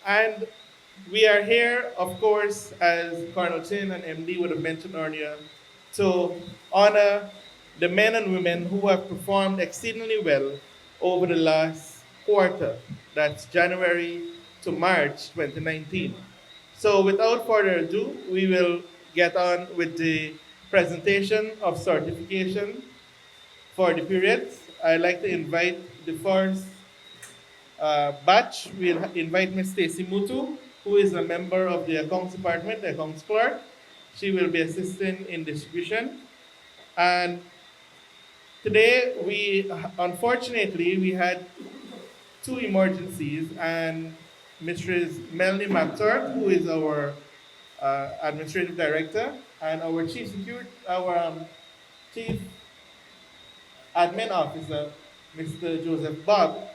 And we are here, of course, as Colonel Chin and MD would have mentioned earlier, to honor the men and women who have performed exceedingly well over the last quarter. That's January to March 2019. So without further ado, we will get on with the presentation of certification for the periods. I'd like to invite the first batch. We'll invite Ms. Stacy Mutu, who is a member of the accounts department, the accounts clerk. She will be assisting in distribution. And today, unfortunately, we had two emergencies, and Mrs. Melanie McTurk, who is our administrative director, and our chief admin officer, Mr. Joseph Bob,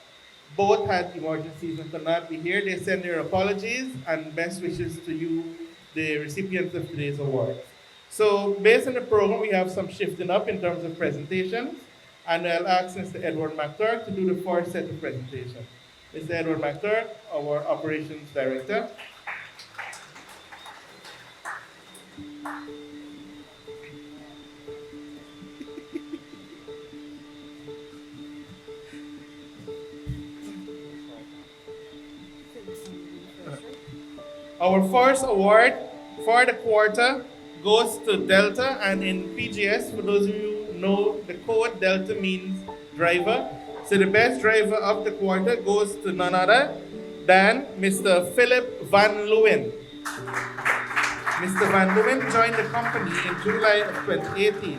both had emergencies and could not be here. They send their apologies and best wishes to you, the recipients of today's awards. So based on the program, we have some shifting up in terms of presentations, and I'll ask Mr. Edward McTurk to do the first set of presentations. Mr. Edward McTurk, our operations director. Our first award for the quarter goes to Delta, and in PGS, for those of you who know the code, Delta means driver. So the best driver of the quarter goes to none other than Mr. Philip Van Leeuwen. Mr. Van Leeuwen joined the company in July of 2018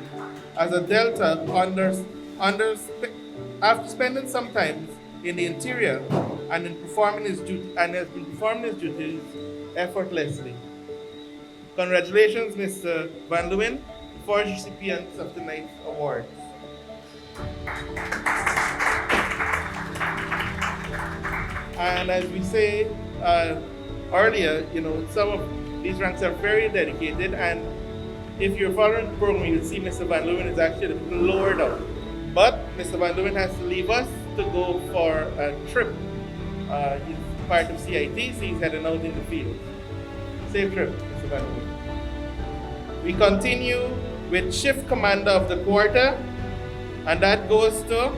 as a Delta after spending some time in the interior and in performing his duty and has been performing his duties effortlessly. Congratulations, Mr. Van Leeuwen, first recipients of tonight's awards. And as we say earlier, some of these ranks are very dedicated, and if you're following the program, you'll see Mr. Van Leeuwen is actually a little lower down. But Mr. Van Leeuwen has to leave us to go for a trip. He's part of CIT, so he's heading out in the field. Safe trip, Mr. Van Leeuwen. We continue with Shift Commander of the Quarter, and that goes to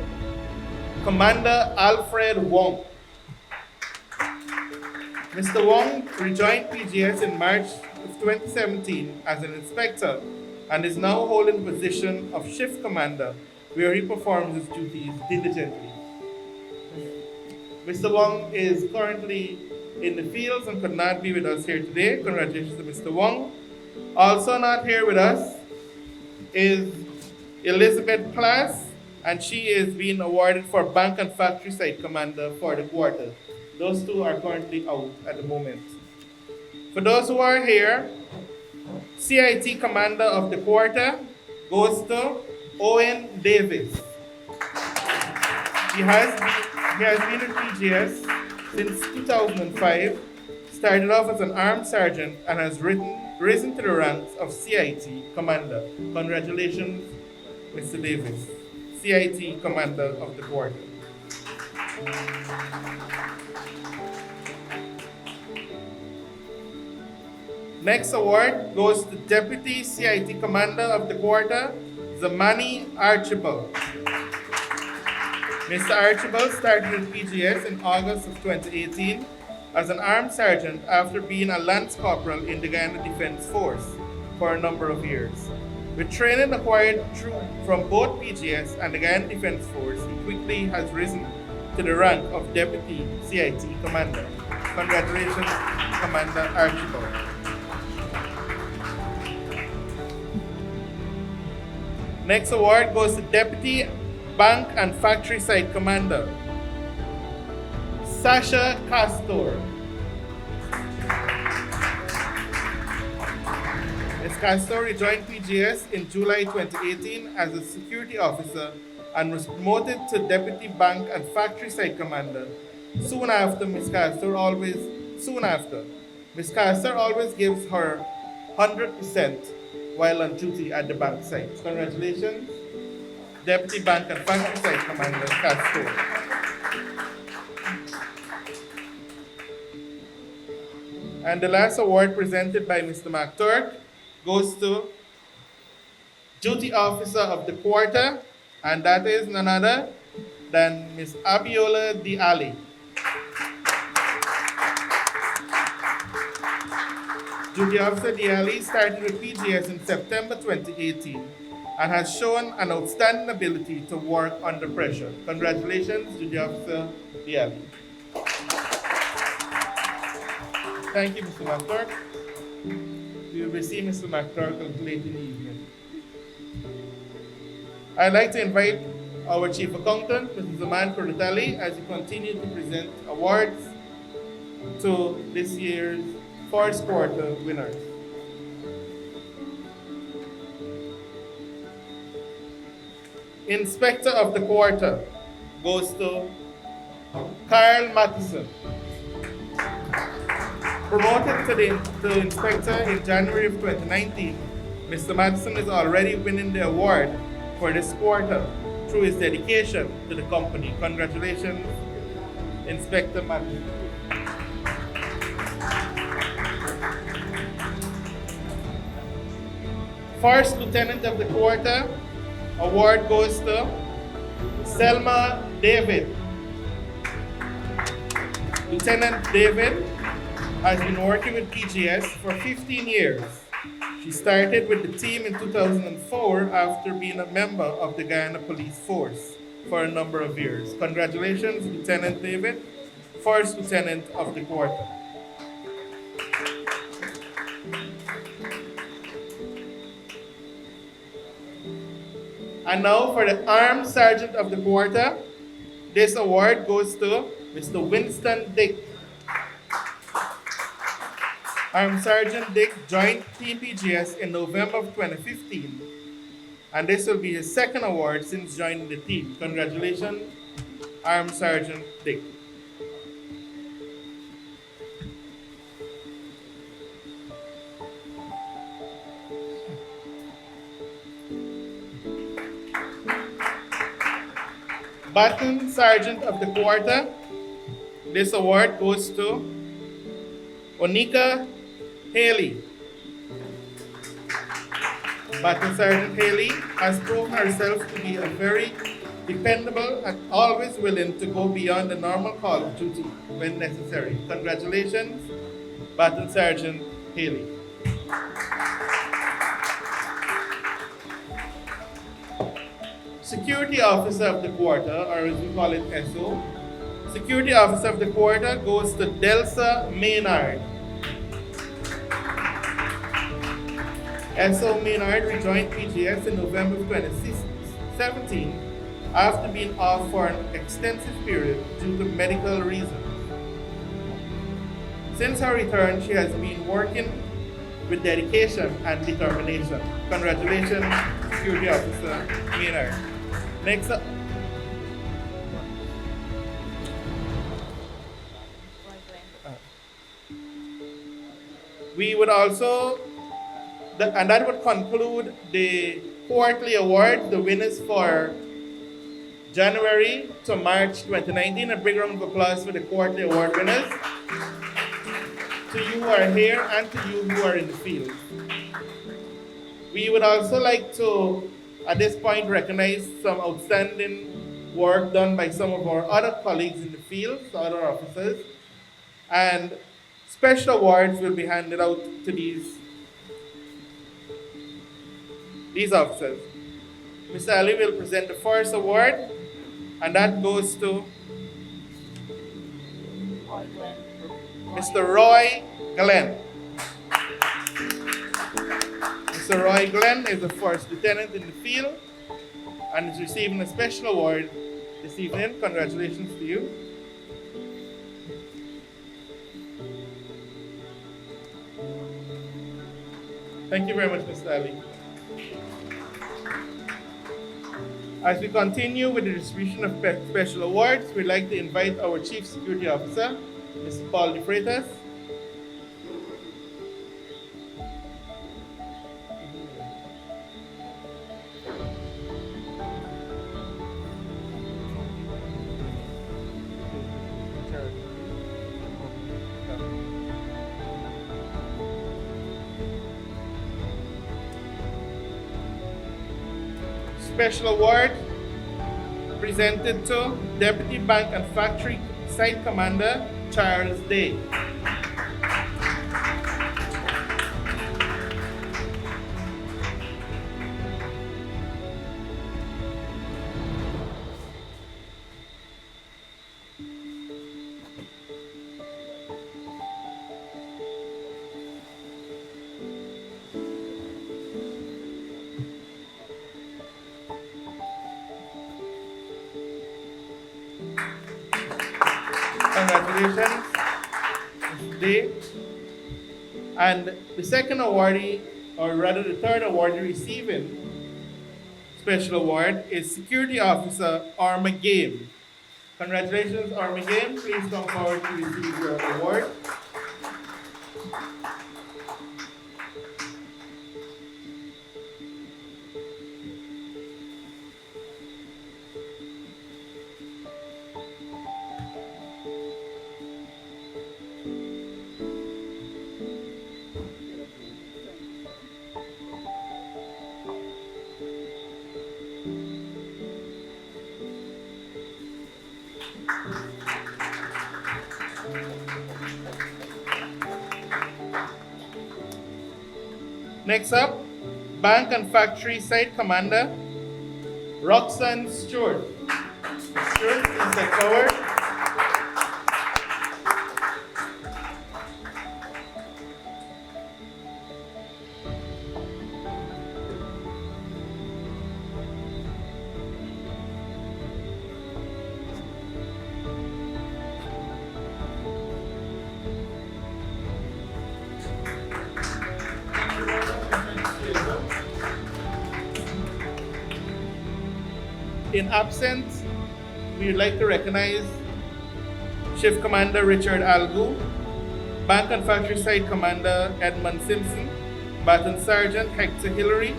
Commander Alfred Wong. Mr. Wong rejoined PGS in March of 2017 as an inspector and is now holding the position of Shift Commander, where he performs his duties diligently. Mr. Wong is currently in the fields and could not be with us here today. Congratulations to Mr. Wong. Also not here with us is Elizabeth Class, and she is being awarded for Bank and Factory Site Commander for the quarter. Those two are currently out at the moment. For those who are here, CIT Commander of the Quarter goes to Owen Davis. He has been in PGS since 2005, started off as an armed sergeant, and has risen to the ranks of CIT Commander. Congratulations, Mr. Davis, CIT Commander of the Quarter. Next award goes to Deputy CIT Commander of the Quarter, Zamani Archibald. Mr. Archibald started in PGS in August of 2018 as an armed sergeant after being a lance corporal in the Guyana Defense Force for a number of years. With training acquired from both PGS and the Guyana Defense Force, he quickly has risen to the rank of Deputy CIT Commander. Congratulations, Commander Archibald. Next award goes to Deputy Bank and Factory Site Commander, Sasha Castor. Ms. Castor rejoined PGS in July 2018 as a security officer and was promoted to Deputy Bank and Factory Site Commander. Soon after, Ms. Castor always gives her 100% while on duty at the bank site. Congratulations, Deputy Bank and Factory Site Commander Castor. And the last award presented by Mr. McTurk goes to Duty Officer of the Quarter, and that is none other than Ms. Abiola Diali. Duty Officer Diali started with PGS in September 2018 and has shown an outstanding ability to work under pressure. Congratulations, Duty Officer Diali. Thank you, Mr. McTurk. We will receive Mr. McTurk late in the evening. I'd like to invite our Chief Accountant, Mr. Zaman Kurutali, as he continues to present awards to this year's first quarter winners. Inspector of the Quarter goes to Carl Matheson. Promoted to Inspector in January of 2019, Mr. Matheson is already winning the award for this quarter through his dedication to the company. Congratulations, Inspector Matheson. First Lieutenant of the Quarter award goes to Selma David. Lieutenant David has been working with PGS for 15 years. She started with the team in 2004 after being a member of the Guyana Police Force for a number of years. Congratulations, Lieutenant David, First Lieutenant of the Quarter. And now for the Armed Sergeant of the Quarter, this award goes to Mr. Winston Dick. Armed Sergeant Dick joined Team PGS in November of 2015, and this will be his second award since joining the team. Congratulations, Armed Sergeant Dick. Baton Sergeant of the Quarter, this award goes to Onika Haley. Baton Sergeant Haley has proven herself to be a very dependable and always willing to go beyond the normal call of duty when necessary. Congratulations, Baton Sergeant Haley. Security Officer of the Quarter, or as we call it, SO. Security Officer of the Quarter goes to Delsa Maynard. SO Maynard rejoined PGS in November of 2017 after being off for an extensive period due to medical reasons. Since her return, she has been working with dedication and determination. Congratulations, Security Officer Maynard. Next up. We would also, and that would conclude the quarterly award, the winners for January to March 2019. A big round of applause for the quarterly award winners. To you who are here and to you who are in the field. We would also like to, at this point, recognize some outstanding work done by some of our other colleagues in the field, other officers, and special awards will be handed out to these officers. Mr. Ali will present the first award, and that goes to Mr. Roy Glenn. Mr. Roy Glenn is the first lieutenant in the field and is receiving a special award this evening. Congratulations to you. Thank you very much, Mr. Ali. As we continue with the distribution of special awards, we'd like to invite our Chief Security Officer, Mr. Paul De Freitas. Special award presented to Deputy Bank and Factory Site Commander Charles Day. Congratulations, Mr. Day. And the second awardee, or rather the third awardee receiving special award is Security Officer Arma Game. Congratulations, Arma Game. Please come forward to receive your award. Next up, Bank and Factory Site Commander Roxanne Stewart. Stewart, please step forward. In absence, we would like to recognize Shift Commander Richard Algu, Bank and Factory Site Commander Edmund Simpson, Baton Sergeant Hector Hillary,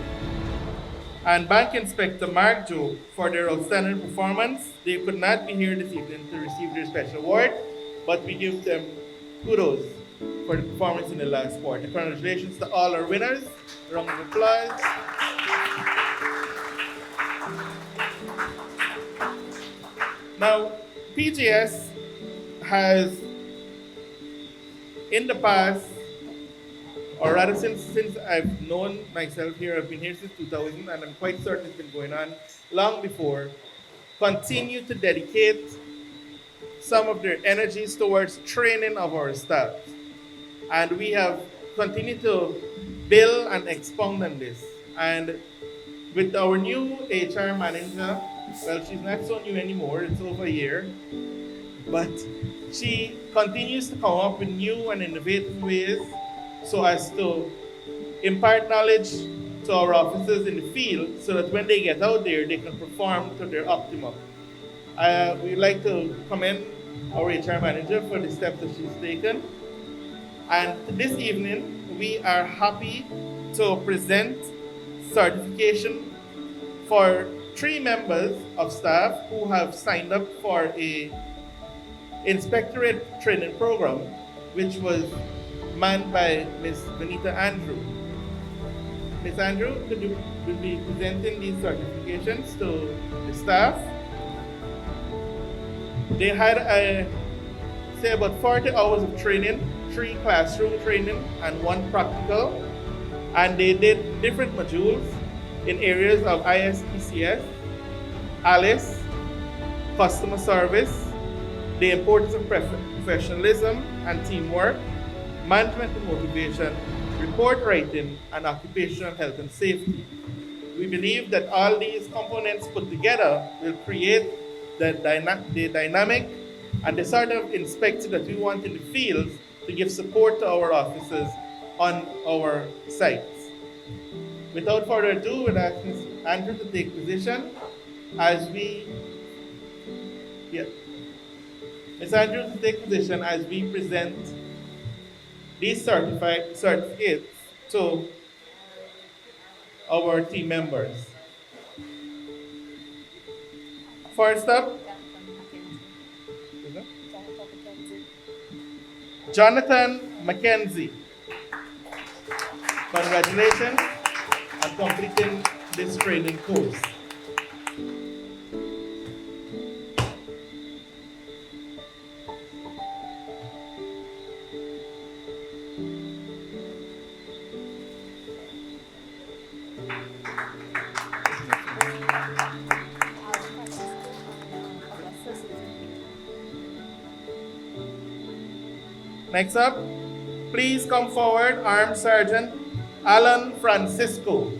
and Bank Inspector Mark Joe for their outstanding performance. They could not be here this evening to receive their special award, but we give them kudos for the performance in the last quarter. Congratulations to all our winners. A round of applause. Now, PGS has, in the past, or rather since I've known myself here, I've been here since 2000, and I'm quite certain it's been going on long before, continue to dedicate some of their energies towards training of our staff. And we have continued to build and expound on this. And with our new HR manager, well, she's not so new anymore, it's over a year, but she continues to come up with new and innovative ways so as to impart knowledge to our officers in the field so that when they get out there, they can perform to their optimum. We'd like to commend our HR manager for the steps that she's taken. And this evening, we are happy to present certification for 3 members of staff who have signed up for a inspectorate training program, which was manned by Ms. Vanita Andrew. Ms. Andrew will be presenting these certifications to the staff. They had about 40 hours of training, 3 classroom training and 1 practical, and they did different modules in areas of ISPCS, ALICE, customer service, the importance of professionalism and teamwork, management and motivation, report writing, and occupational health and safety. We believe that all these components put together will create the dynamic and the sort of inspector that we want in the field to give support to our officers on our sites. Without further ado, we'll ask Ms. Andrew to take position as we, Ms. Andrew to take position as we present these certificates to our team members. First up, Jonathan McKenzie. Congratulations on completing this training course. Next up, please come forward, Armed Sergeant Alan Francisco.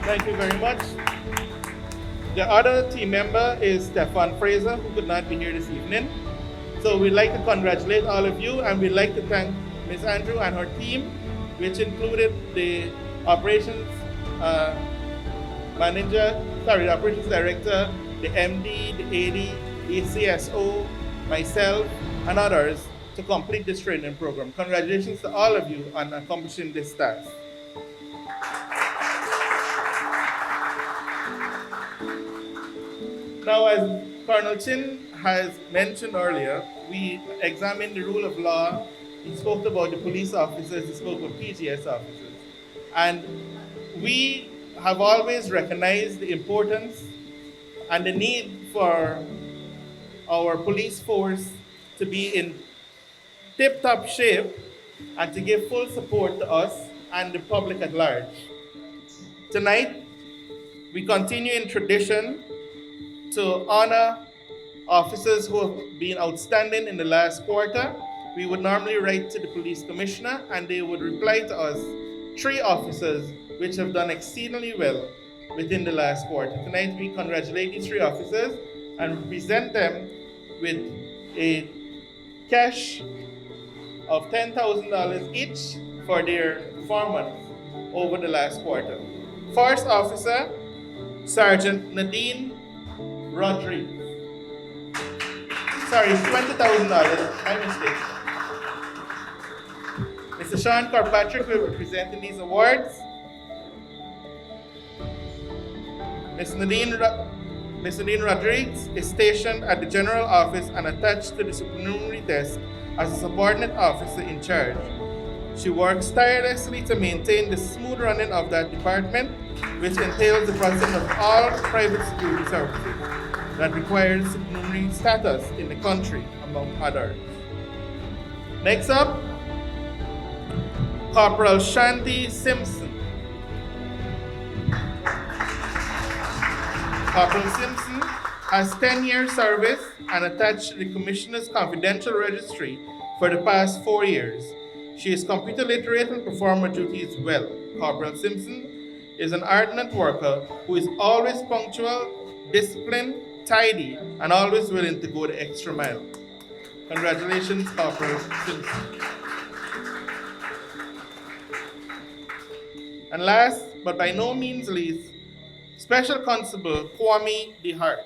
Thank you very much. The other team member is Stefan Fraser, who could not be here this evening. So we'd like to congratulate all of you, and we'd like to thank Ms. Andrew and her team, which included the operations operations director, the MD, the AD, the CSO, myself, and others to complete this training program. Congratulations to all of you on accomplishing this task. Now, as Colonel Chin has mentioned earlier, we examined the rule of law. He spoke about the police officers, he spoke about PGS officers. And we have always recognized the importance and the need for our police force to be in tip-top shape and to give full support to us and the public at large. Tonight, we continue in tradition to honor officers who have been outstanding in the last quarter. We would normally write to the police commissioner and they would reply to us 3 officers which have done exceedingly well within the last quarter. Tonight we congratulate these 3 officers and present them with a cash of $10,000 each for their performance over the last quarter. First officer, Sergeant Nadine Rodriguez. Sorry, $20,000, my mistake. Mr. Sean Kirkpatrick will be presenting these awards. Ms. Nadine Rodriguez is stationed at the General Office and attached to the supernumerary desk as a subordinate officer in charge. She works tirelessly to maintain the smooth running of that department, which entails the processing of all private security services that requires supernumerary status in the country, among others. Next up, Corporal Shanti Simpson. Corporal Simpson has 10 years service and attached to the Commissioner's Confidential Registry for the past 4 years. She is computer literate and performs her duties well. Corporal Simpson is an ardent worker who is always punctual, disciplined, tidy, and always willing to go the extra mile. Congratulations, Corporal Simpson. And last, but by no means least, Special Constable Kwame DeHart.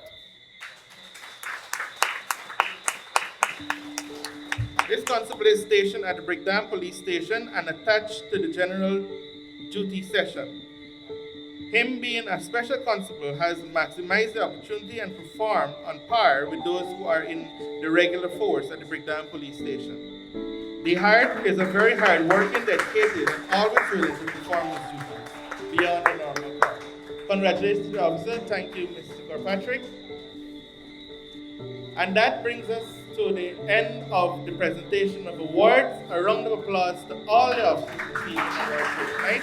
This constable is stationed at the Brigdam Police Station and attached to the General Duty Session. Him being a special constable has maximized the opportunity and performed on par with those who are in the regular force at the Brigdam Police Station. DeHart is a very hard-working, dedicated, and always willing to perform his duties beyond the normal part. Congratulations to the officer. Thank you, Mr. Kirkpatrick. And that brings us to the end of the presentation of awards. A round of applause to all the officers tonight.